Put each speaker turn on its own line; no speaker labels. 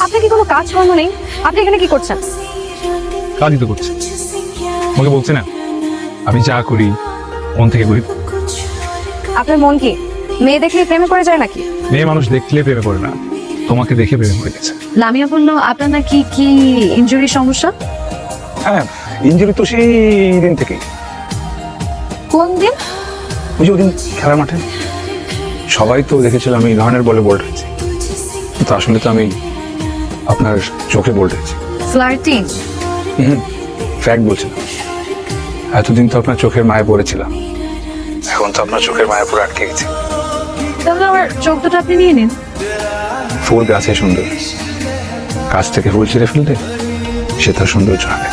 আপনার কি কোনো কাজ কর্ম নেই? আপনি এখানে কি করছেন?
কাজই তো করছে। আমাকে বলছে না আমি যা করি মন থেকে করি।
আপনার মন কি মেয়ে দেখলে প্রেমে পড়ে যায় নাকি?
মেয়ে মানুষ দেখলে প্রেমে পড়ে না, তোমাকে দেখে প্রেমে পড়ে গেছে।
লামিয়া বললো আপনার নাকি কি ইনজুরি সমস্যা।
হ্যাঁ, ইনজুরি তো সেই দিন থেকেই।
কোন দিন?
ওই যে ওদিন খেলার মাঠে সবাই তো দেখেছিল আমি রহনের বলে বল রেখেছি, তো আসলে তো আমি আপনার চোখে বল রেখেছি।
ফ্লার্টিং?
ফ্যাক্ট বলছিলাম। এতদিন তো আপনার চোখের মায়ে পড়েছিলাম, এখন তো আপনার চোখের মায়ে পুরো আটকে গেছি।
তাহলে আমার চোখ দুটো আপনি নিয়ে নিন।
ফুল গাছে সুন্দর, গাছ থেকে ফুল ছিঁড়ে ফেললে সে তার সৌন্দর্য হবে।